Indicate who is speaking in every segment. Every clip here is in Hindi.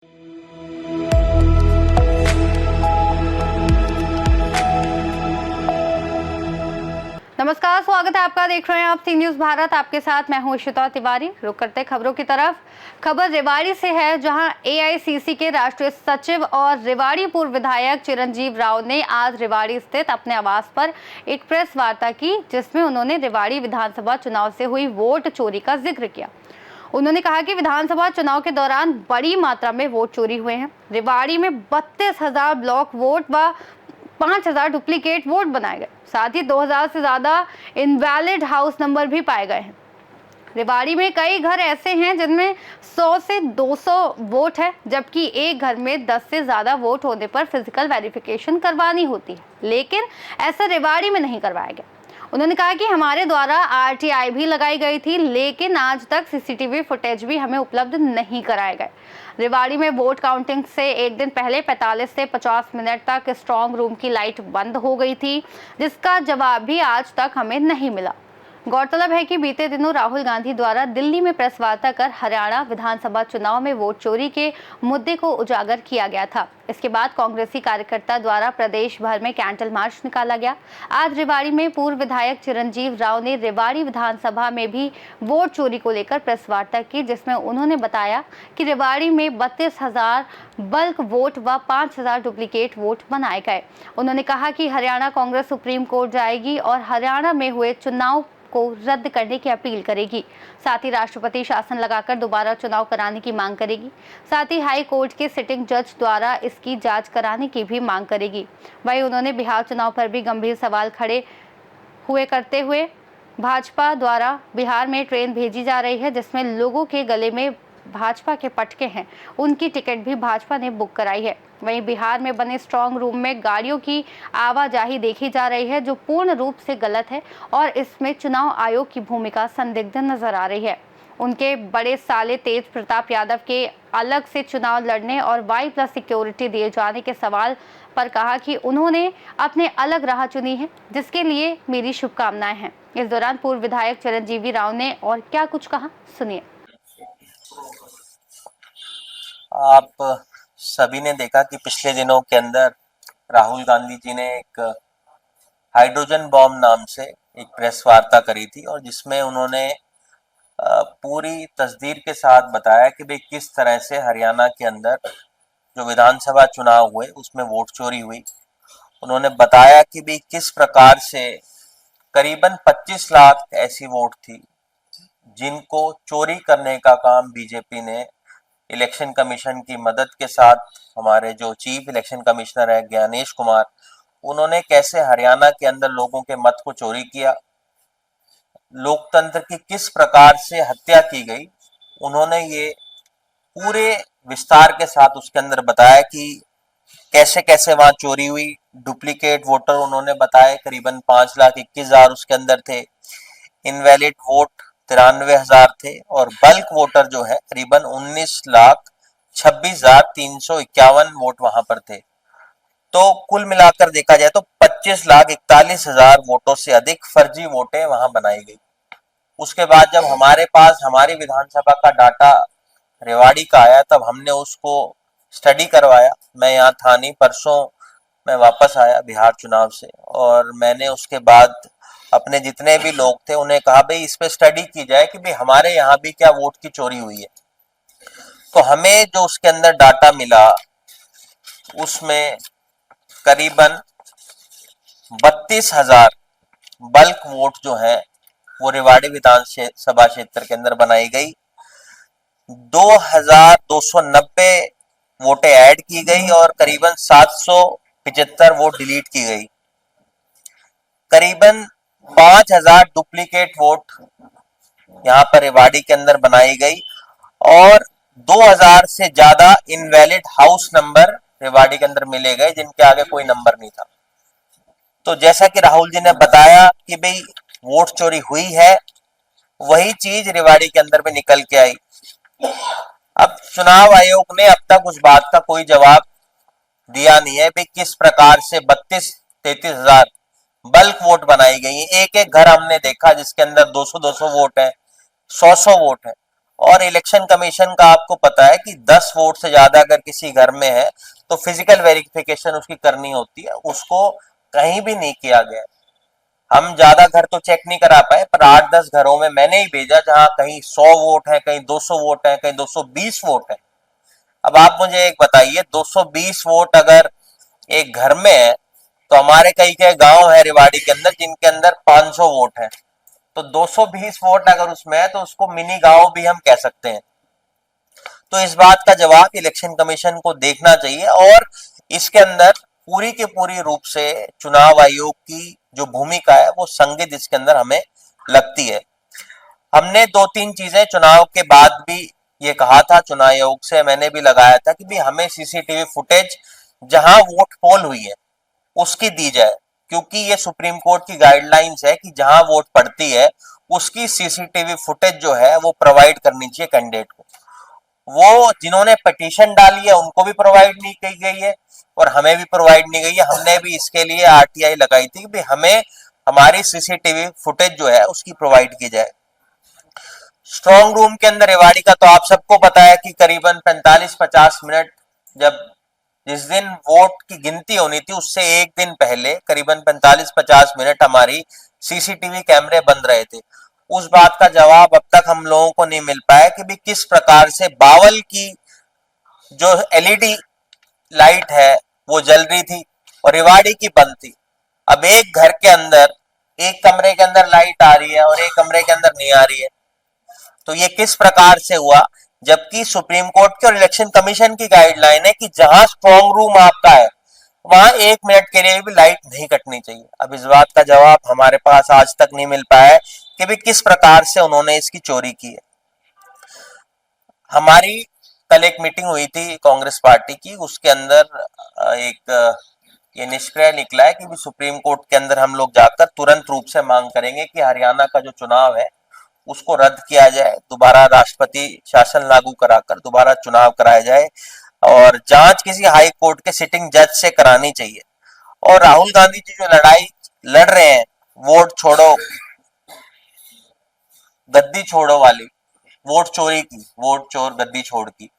Speaker 1: नमस्कार, स्वागत है आपका। देख रहे हैं आप सी न्यूज भारत। आपके साथ मैं हूं इशिता तिवारी। रुक करते खबरों की तरफ। खबर रेवाड़ी से है, जहां एआईसीसी के राष्ट्रीय सचिव और रेवाड़ी पूर्व विधायक चिरंजीव राव ने आज रेवाड़ी स्थित अपने आवास पर एक प्रेस वार्ता की, जिसमें उन्होंने रेवाड़ी विधानसभा चुनाव से हुई वोट चोरी का जिक्र किया। उन्होंने कहा कि विधानसभा चुनाव के दौरान बड़ी मात्रा में वोट चोरी हुए हैं। रेवाड़ी में 32,000 ब्लॉक वोट व 5,000 डुप्लीकेट वोट बनाए गए। साथ ही 2,000 से ज्यादा इनवैलिड हाउस नंबर भी पाए गए हैं। रेवाड़ी में कई घर ऐसे हैं जिनमें 100 से 200 वोट है, जबकि एक घर में 10 से ज्यादा वोट होने पर फिजिकल वेरिफिकेशन करवानी होती है, लेकिन ऐसा रेवाड़ी में नहीं करवाया गया। उन्होंने कहा कि हमारे द्वारा आरटीआई भी लगाई गई थी, लेकिन आज तक सीसीटीवी फुटेज भी हमें उपलब्ध नहीं कराए गए। रेवाड़ी में वोट काउंटिंग से एक दिन पहले 45 से 50 मिनट तक स्ट्रांग रूम की लाइट बंद हो गई थी, जिसका जवाब भी आज तक हमें नहीं मिला। गौरतलब है कि बीते दिनों राहुल गांधी द्वारा दिल्ली में प्रेस वार्ता कर हरियाणा विधानसभा चुनाव में वोट चोरी के मुद्दे को उजागर किया गया था। इसके बाद कांग्रेसी कार्यकर्ता द्वारा प्रदेश भर में कैंडल मार्च निकाला गया। आज रेवाड़ी में पूर्व विधायक चिरंजीव राव ने रेवाड़ी विधानसभा में भी वोट चोरी को लेकर प्रेस वार्ता की, जिसमें उन्होंने बताया कि रेवाड़ी में 32,000 बल्क वोट व 5,000 डुप्लीकेट वोट बनाए गए। उन्होंने कहा कि हरियाणा कांग्रेस सुप्रीम कोर्ट जाएगी और हरियाणा में हुए चुनाव को रद्द करने की अपील करेगी। साथ ही राष्ट्रपति शासन लगाकर दोबारा चुनाव कराने की मांग करेगी। साथ ही हाई कोर्ट के सिटिंग जज द्वारा इसकी जांच कराने की भी मांग करेगी। वहीं उन्होंने बिहार चुनाव पर भी गंभीर सवाल खड़े हुए करते हुए भाजपा द्वारा बिहार में ट्रेन भेजी जा रही है, जिसमें लोगों के गले में भाजपा के पटके हैं, उनकी टिकट भी भाजपा ने बुक कराई है। वहीं बिहार में बने स्ट्रांग रूम में गाड़ियों की आवाजाही देखी जा रही है, जो पूर्ण रूप से गलत है और इसमें चुनाव आयोग की भूमिका संदिग्ध नजर आ रही है। उनके बड़े साले तेज प्रताप यादव के अलग से चुनाव लड़ने और Y+ सिक्योरिटी दिए जाने के सवाल पर कहा कि उन्होंने अपने अलग राह चुनी है, जिसके लिए मेरी शुभकामनाएं हैं। इस दौरान पूर्व विधायक चिरंजीवी राव ने और क्या कुछ कहा, सुनिए।
Speaker 2: आप सभी ने देखा कि पिछले दिनों के अंदर राहुल गांधी जी ने एक हाइड्रोजन बॉम्ब नाम से एक प्रेस वार्ता करी थी, और जिसमें उन्होंने पूरी तस्दीर के साथ बताया कि भाई किस तरह से हरियाणा के अंदर जो विधानसभा चुनाव हुए उसमें वोट चोरी हुई। उन्होंने बताया कि भाई किस प्रकार से करीबन 25 लाख ऐसी वोट थी जिनको चोरी करने का काम बीजेपी ने इलेक्शन कमीशन की मदद के साथ, हमारे जो चीफ इलेक्शन कमिश्नर है ज्ञानेश कुमार, उन्होंने कैसे हरियाणा के अंदर लोगों के मत को चोरी किया, लोकतंत्र की किस प्रकार से हत्या की गई। उन्होंने ये पूरे विस्तार के साथ उसके अंदर बताया कि कैसे कैसे वहां चोरी हुई। डुप्लीकेट वोटर उन्होंने बताए करीबन 5,21,000 उसके अंदर थे, इनवैलिड वोट 93,000 थे, और बल्क वोटर जो है करीबन 19,26,351 वोट वहां पर थे। तो कुल मिलाकर देखा जाए तो 25,41,000 वोटों से अधिक फर्जी वोटें वहां बनाई गई। उसके बाद जब हमारे पास हमारी विधानसभा का डाटा रेवाड़ी का आया, तब हमने उसको स्टडी करवाया। मैं यहाँ था नहीं, परसों मैं वापस आया बिहार चुनाव से, और मैंने उसके बाद अपने जितने भी लोग थे उन्हें कहा भाई इस पे स्टडी की जाए कि भाई हमारे यहाँ भी क्या वोट की चोरी हुई है। तो हमें जो उसके अंदर डाटा मिला उसमें करीबन 32,000 बल्क वोट जो है वो रेवाड़ी विधानसभा क्षेत्र के अंदर बनाई गई। 2,290 वोटें ऐड की गई और करीबन 775 वोट डिलीट की गई। करीबन 5,000 डुप्लीकेट वोट यहाँ पर रेवाड़ी के अंदर बनाई गई, और 2,000 से ज्यादा इनवैलिड हाउस नंबर रेवाड़ी के अंदर मिले गए जिनके आगे कोई नंबर नहीं था। तो जैसा कि राहुल जी ने बताया कि भाई वोट चोरी हुई है, वही चीज रेवाड़ी के अंदर भी निकल के आई। अब चुनाव आयोग ने अब तक उस बात का कोई जवाब दिया नहीं है भाई किस प्रकार से 32-33 हजार बल्क वोट बनाई गई है। एक एक घर हमने देखा जिसके अंदर 200-200 वोट है, 100-100 वोट है, और इलेक्शन कमीशन का आपको पता है कि 10 वोट से ज्यादा अगर किसी घर में है तो फिजिकल वेरिफिकेशन उसकी करनी होती है, उसको कहीं भी नहीं किया गया। हम ज्यादा घर तो चेक नहीं करा पाए, पर 8-10 घरों में मैंने ही भेजा जहां कहीं 100 वोट है, कहीं 200 वोट है, कहीं 220 वोट है। अब आप मुझे एक बताइए, 220 वोट अगर एक घर में है तो हमारे कई कई गांव है रेवाड़ी के अंदर जिनके अंदर 500 वोट है, तो 220 वोट अगर उसमें है तो उसको मिनी गांव भी हम कह सकते हैं। तो इस बात का जवाब इलेक्शन कमीशन को देखना चाहिए और इसके अंदर पूरी के पूरी रूप से चुनाव आयोग की जो भूमिका है वो संदिग्ध इसके अंदर हमें लगती है। हमने 2-3 चीजें चुनाव के बाद भी ये कहा था, चुनाव आयोग से मैंने भी लगाया था कि भी हमें सीसीटीवी फुटेज जहां वोट पोल हुई है उसकी दी जाए, क्योंकि ये सुप्रीम कोर्ट की गाइडलाइंस है कि जहां वोट पड़ती है उसकी सीसीटीवी फुटेज जो है वो प्रोवाइड करनी चाहिए कैंडिडेट को। वो जिन्होंने पिटीशन डाली है उनको भी प्रोवाइड नहीं की गई है और हमें भी प्रोवाइड नहीं गई है। हमने भी इसके लिए आरटीआई लगाई थी कि हमें हमारी सीसीटीवी फुटेज जो है उसकी प्रोवाइड की जाए। स्ट्रॉन्ग रूम के अंदर रेवाड़ी का तो आप सबको पता है कि करीबन 45-50 मिनट, जब जिस दिन वोट की गिनती होनी थी उससे एक दिन पहले करीबन 45-50 मिनट हमारी सीसीटीवी कैमरे बंद रहे थे। उस बात का जवाब अब तक हम लोगों को नहीं मिल पाया कि भी किस प्रकार से बावल की जो एलईडी लाइट है वो जल रही थी और रेवाड़ी की बंद थी। अब एक घर के अंदर एक कमरे के अंदर लाइट आ रही है और एक कमरे के अंदर नहीं आ रही है, तो ये किस प्रकार से हुआ, जबकि सुप्रीम कोर्ट की और इलेक्शन कमीशन की गाइडलाइन है कि जहां स्ट्रॉन्ग रूम आपका है वहां 1 मिनट के लिए भी लाइट नहीं कटनी चाहिए। अब इस बात का जवाब हमारे पास आज तक नहीं मिल पाया है कि भी किस प्रकार से उन्होंने इसकी चोरी की है। हमारी कल एक मीटिंग हुई थी कांग्रेस पार्टी की, उसके अंदर एक ये निष्क्रिय निकला है कि सुप्रीम कोर्ट के अंदर हम लोग जाकर तुरंत रूप से मांग करेंगे कि हरियाणा का जो चुनाव है उसको रद्द किया जाए, दोबारा राष्ट्रपति शासन लागू कराकर दोबारा चुनाव कराया जाए और जांच किसी हाई कोर्ट के सिटिंग जज से करानी चाहिए। और राहुल गांधी जी जो लड़ाई लड़ रहे हैं वोट छोड़ो गद्दी छोड़ो वाली, वोट चोरी की, वोट चोर गद्दी छोड़ की,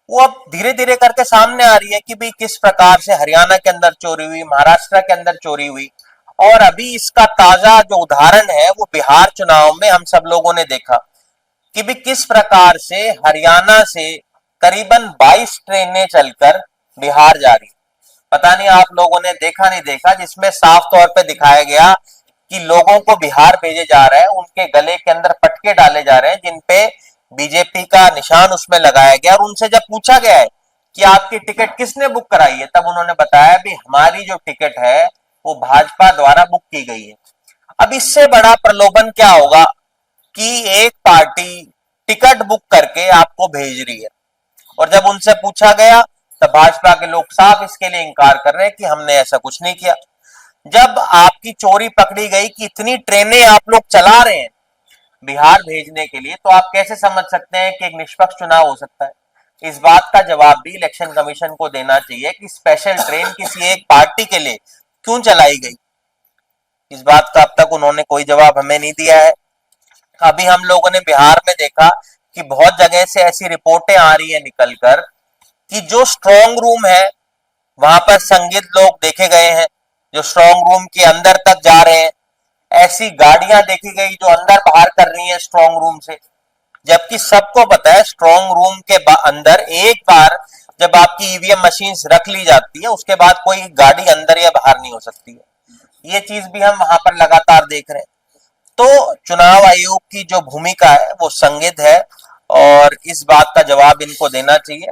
Speaker 2: वो अब धीरे धीरे करके सामने आ रही है कि भाई किस प्रकार से हरियाणा के अंदर चोरी हुई, महाराष्ट्र के अंदर चोरी हुई। और अभी इसका ताजा जो उदाहरण है वो बिहार चुनाव में हम सब लोगों ने देखा कि भी किस प्रकार से हरियाणा से करीबन 22 ट्रेनें चलकर बिहार जा रही। पता नहीं आप लोगों ने देखा नहीं देखा, जिसमें साफ तौर पे दिखाया गया कि लोगों को बिहार भेजे जा रहे हैं, उनके गले के अंदर पटके डाले जा रहे हैं जिनपे बीजेपी का निशान उसमें लगाया गया। और उनसे जब पूछा गया है कि आपकी टिकट किसने बुक कराई है, तब उन्होंने बताया भी हमारी जो टिकट है वो भाजपा द्वारा बुक की गई है। अब इससे बड़ा प्रलोभन क्या होगा कि एक पार्टी टिकट बुक करके आपको भेज रही है और जब उनसे पूछा गया तब भाजपा के लोग साफ इसके लिए इंकार कर रहे हैं कि हमने ऐसा कुछ नहीं किया। जब आपकी चोरी पकड़ी गई कि इतनी ट्रेनें आप लोग चला रहे हैं बिहार भेजने के लिए, तो आप कैसे समझ सकते हैं कि एक निष्पक्ष चुनाव हो सकता है। इस बात का जवाब भी इलेक्शन कमीशन को देना चाहिए कि स्पेशल ट्रेन किसी एक पार्टी के लिए क्यों चलाई गई। इस बात का अब तक उन्होंने कोई जवाब हमें नहीं दिया है। अभी हम लोगों ने बिहार में देखा कि बहुत जगह से ऐसी रिपोर्टें आ रही है निकलकर कि जो स्ट्रॉन्ग रूम है वहां पर संदिग्ध लोग देखे गए हैं जो स्ट्रॉन्ग रूम के अंदर तक जा रहे हैं। ऐसी गाड़ियां देखी गई जो अंदर बाहर कर रही है स्ट्रॉन्ग रूम से, जबकि सबको पता है स्ट्रॉन्ग रूम के अंदर एक बार जब आपकी ईवीएम मशीन रख ली जाती है उसके बाद कोई गाड़ी अंदर या बाहर नहीं हो सकती है। ये चीज भी हम वहां पर लगातार देख रहे हैं। तो चुनाव आयोग की जो भूमिका है वो संदिग्ध है और इस बात का जवाब इनको देना चाहिए।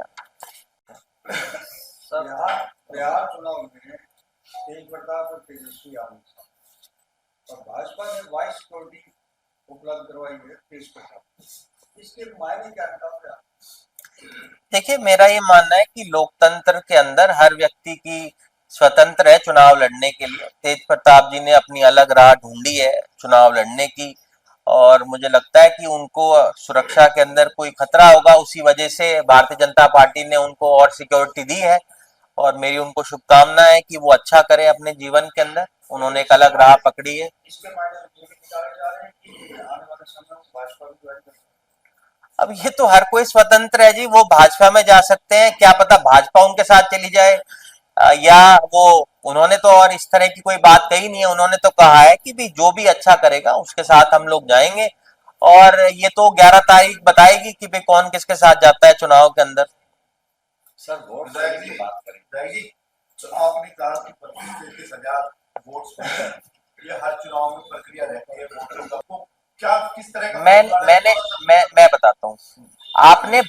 Speaker 3: बिहार चुनाव में तेज प्रताप और तेजस्वी यादव और भाजपा ने 22 सिक्योरिटी उपलब्ध करवाई है तेज प्रताप, इसके मायने क्या है?
Speaker 2: देखिए, मेरा ये मानना है कि लोकतंत्र के अंदर हर व्यक्ति की स्वतंत्र है चुनाव लड़ने के लिए। तेज प्रताप जी ने अपनी अलग राह ढूंढी है चुनाव लड़ने की और मुझे लगता है कि उनको सुरक्षा के अंदर कोई खतरा होगा, उसी वजह से भारतीय जनता पार्टी ने उनको और सिक्योरिटी दी है और मेरी उनको शुभकामना है कि वो अच्छा करे अपने जीवन के अंदर। उन्होंने एक अलग राह पकड़ी है।
Speaker 3: इसके मायने निकाले जा रहे हैं कि आने वाले समय में भाजपा भी ज्वाइन करेगी।
Speaker 2: अब ये तो हर कोई स्वतंत्र है जी, वो भाजपा में जा सकते हैं, क्या पता भाजपा उनके साथ चली जाए, या वो, उन्होंने तो और इस तरह की कोई बात कही नहीं है। उन्होंने तो कहा है कि भी जो भी अच्छा करेगा उसके साथ हम लोग जाएंगे, और ये तो 11 तारीख बताएगी कि भाई कौन किसके साथ जाता है चुनाव के अंदर।
Speaker 4: सर वोट की बात करें,
Speaker 3: विधायक जी, तो आपने कहा कि 25-33 वोट ये हर चुनाव में प्रक्रिया रहती है वोटों का, तो क्या किस तरह का
Speaker 2: मैं बताता हूँ, आपने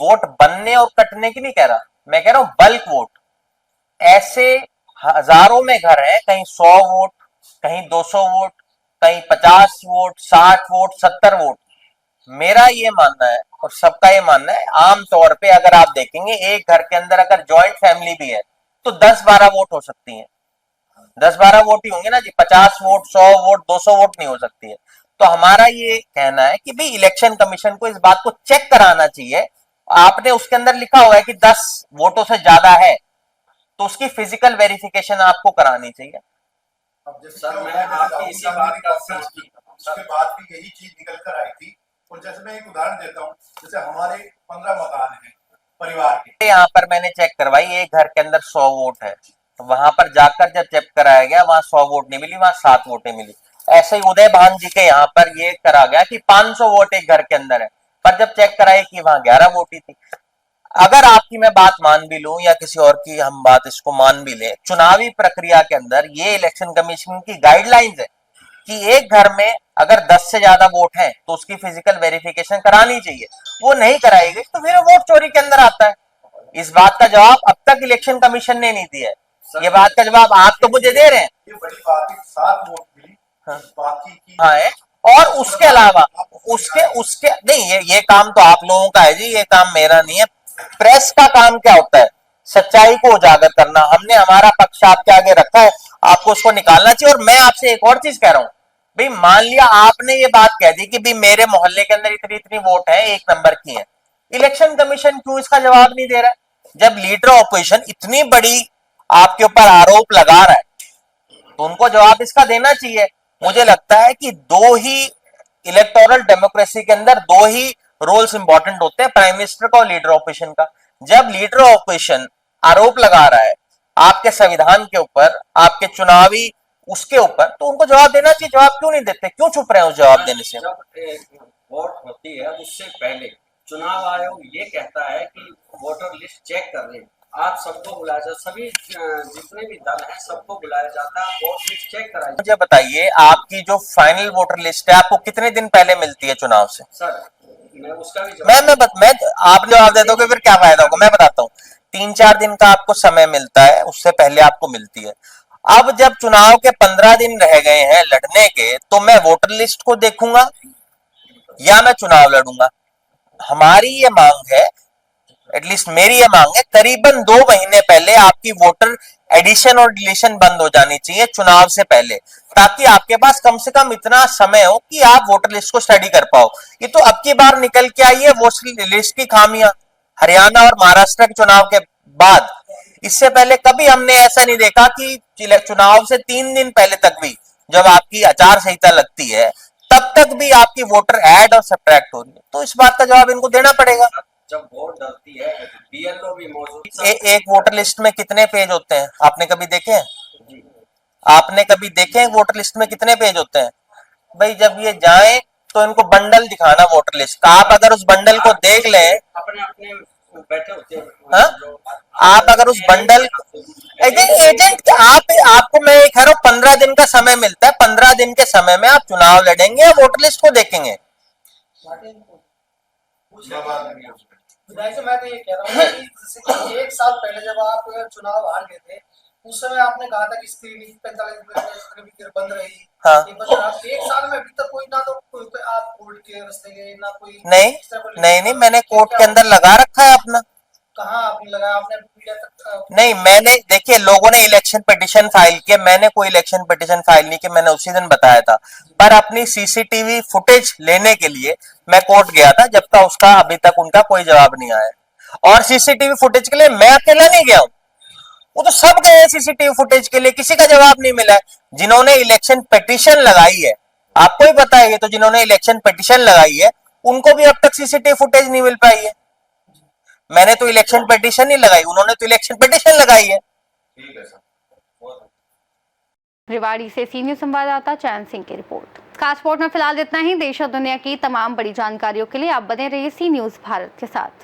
Speaker 2: वोट बनने और कटने की नहीं कह रहा, मैं कह रहा हूँ बल्क वोट। ऐसे हजारों में घर हैं, कहीं 100 वोट, कहीं 200 वोट, कहीं 50 वोट, 60 वोट, 70 वोट। मेरा ये मानना है और सबका ये मानना है, आमतौर पे अगर आप देखेंगे एक घर के अंदर अगर जॉइंट फैमिली भी है तो 10-12 वोट हो सकती है, 10-12 वोट ही होंगे ना जी, 50 वोट, 100 वोट, 200 वोट नहीं हो सकती है। तो हमारा ये कहना है कि भाई इलेक्शन कमीशन को इस बात को चेक कराना चाहिए। आपने उसके अंदर लिखा हुआ है कि 10 वोटों से ज्यादा है तो उसकी फिजिकल वेरिफिकेशन आपको करानी चाहिए।
Speaker 3: अब जैसे
Speaker 4: सर,
Speaker 3: क्या
Speaker 4: मैं
Speaker 3: हुआ, जैसे
Speaker 4: आपकी
Speaker 3: राहुल
Speaker 4: इसी
Speaker 3: गांधी
Speaker 4: बात
Speaker 3: ने
Speaker 4: का
Speaker 3: कॉन्फ्रेंस की, उसके बाद भी यही चीज निकल कर आई थी। और जैसे मैं एक उदाहरण देता हूँ, जैसे हमारे 15 मकान हैं परिवार के,
Speaker 2: यहाँ पर मैंने चेक करवाई, एक घर के अंदर 100 वोट है, तो वहां पर जाकर जब चेक कराया गया वहां 100 वोट नहीं मिली, वहां 7 वोटें मिली। ऐसे ही उदय भान जी के यहाँ पर ये करा गया कि 500 वोट एक घर के अंदर है, पर जब चेक कराए कि वहां 11 वोट ही थी। अगर आपकी मैं बात मान भी लूं या किसी और की हम बात इसको मान भी ले, चुनावी प्रक्रिया के अंदर ये इलेक्शन कमीशन की गाइडलाइंस है कि एक घर में अगर 10 से ज्यादा वोट हैं तो उसकी फिजिकल वेरिफिकेशन करानी चाहिए। वो नहीं कराई गई तो फिर वोट चोरी के अंदर आता है। इस बात का जवाब अब तक इलेक्शन कमीशन ने नहीं दिया है, ये बात का जवाब आप तो मुझे दे रहे हैं।
Speaker 3: ये बड़ी बात है, 7 वोट मिली,
Speaker 2: हाँ।
Speaker 3: बाकी की
Speaker 2: हाँ है, और उसके अलावा उसके उसके नहीं, ये काम तो आप लोगों का है जी, ये काम मेरा नहीं है। प्रेस का काम क्या होता है? सच्चाई को उजागर करना। हमने हमारा पक्ष आपके आगे रखा है, आपको उसको निकालना चाहिए। और मैं आपसे एक और चीज कह रहा हूं, भाई मान लिया आपने ये बात कह दी कि भाई मेरे मोहल्ले के अंदर इतनी इतनी वोट है, 1 नंबर की है, इलेक्शन कमीशन क्यों इसका जवाब नहीं दे रहा है? जब लीडर ऑपोजिशन इतनी बड़ी आपके ऊपर आरोप लगा रहा है तो उनको जवाब इसका देना चाहिए। मुझे लगता है कि दो ही इलेक्टोरल डेमोक्रेसी के अंदर दो ही रोल्स इंपॉर्टेंट होते हैं, प्राइम मिनिस्टर का और लीडर ऑपोजिशन का। जब लीडर ऑपोजिशन आरोप लगा रहा है आपके संविधान के ऊपर, आपके चुनावी उसके ऊपर, तो उनको जवाब देना चाहिए। जवाब क्यों नहीं देते, क्यों छुप रहे हैं उस जवाब देने से?
Speaker 4: जब वोट होती है उससे पहले चुनाव आयोग ये कहता है कि वोटर लिस्ट चेक कर लें, आप सबको बुलाया जाता, सभी जितने भी दल हैं सबको बुलाया जाता है, वोट लिस्ट चेक कराई।
Speaker 2: मुझे बताइए, आपकी जो फाइनल वोटर लिस्ट है आपको कितने दिन पहले मिलती है चुनाव से?
Speaker 4: सर मैं उसका भी
Speaker 2: मैं आप जवाब दे दोगे फिर क्या फायदा होगा? मैं बताता हूँ, 3-4 दिन का आपको समय मिलता है, उससे पहले आपको मिलती है। अब जब चुनाव के 15 दिन रह गए हैं लड़ने के, तो मैं वोटर लिस्ट को देखूंगा या मैं चुनाव लड़ूंगा? हमारी ये मांग है, एटलीस्ट मेरी ये मांग है, करीबन 2 महीने पहले आपकी वोटर एडिशन और डिलीशन बंद हो जानी चाहिए चुनाव से पहले, ताकि आपके पास कम से कम इतना समय हो कि आप वोटर लिस्ट को स्टडी कर पाओ। ये तो अब की बार निकल के आई है वोटर लिस्ट की खामियां, हरियाणा और महाराष्ट्र के चुनाव के बाद। इससे पहले कभी हमने ऐसा नहीं देखा कि चुनाव से 3 दिन पहले तक भी, जब आपकी आचार संहिता लगती है, तब तक भी आपकी वोटर ऐड और सब्ट्रैक्ट हो रही है। तो इस बात का जवाब इनको देना पड़ेगा।
Speaker 4: जब वोट डलती है बीएलओ भी मौजूद।
Speaker 2: एक वोटर लिस्ट में कितने पेज होते हैं आपने कभी देखे हैं?
Speaker 4: जी।
Speaker 2: आपने कभी देखे हैं वोटर लिस्ट में कितने पेज होते हैं? भाई जब ये जाए तो इनको बंडल दिखाना वोटर लिस्ट का। आप अगर उस बंडल को देख लें,
Speaker 4: अपने अपने बैठे होते हैं।
Speaker 2: हाँ? आप अगर उस बंडल एजेंट आपको मैं ये कह रहा हूँ, 15 दिन का समय मिलता है, 15 दिन के समय में आप चुनाव लड़ेंगे या वोटर लिस्ट को देखेंगे?
Speaker 5: विधायक मैं तो ये कह रहा हूँ कि जैसे कि 1 साल पहले जब आप चुनाव हार गए थे, उस समय आपने कहा था कि स्क्रीनिंग 45 दिन बंद रही।
Speaker 2: हाँ।
Speaker 5: 1 साल में अभी तक कोई ना तो कोई आप कोर्ट के रास्ते गए ना कोई
Speaker 2: नहीं, मैंने कोर्ट के अंदर लगा रखा है अपना।
Speaker 5: कहाँ आपने लगाया? आपने मीडिया तक
Speaker 2: नहीं, मैंने देखिए लोगों ने इलेक्शन पिटीशन फाइल किया, मैंने कोई इलेक्शन पिटीशन फाइल नहीं किया, मैंने उसी दिन बताया था। पर अपनी सीसीटीवी फुटेज लेने के लिए मैं कोर्ट गया था, जब तक उसका अभी तक उनका कोई जवाब नहीं आया। और सीसीटीवी फुटेज के लिए मैं अकेला नहीं गया हूं, वो तो सब गए सीसीटीवी फुटेज के लिए, किसी का जवाब नहीं मिला है। जिन्होंने इलेक्शन पिटीशन लगाई है, आपको ही पता है, ये तो जिन्होंने इलेक्शन पिटीशन लगाई है उनको भी अब तक सीसीटीवी फुटेज नहीं मिल पाई है। मैंने तो इलेक्शन पिटीशन नहीं लगाई, उन्होंने तो इलेक्शन पिटीशन लगाई है।
Speaker 4: ठीक है सर, बहुत
Speaker 1: रेवाड़ी से सी न्यूज संवाददाता चैन सिंह की रिपोर्ट। खास रिपोर्ट में फिलहाल इतना ही। देश और दुनिया की तमाम बड़ी जानकारियों के लिए आप बने रहिए सी न्यूज भारत के साथ।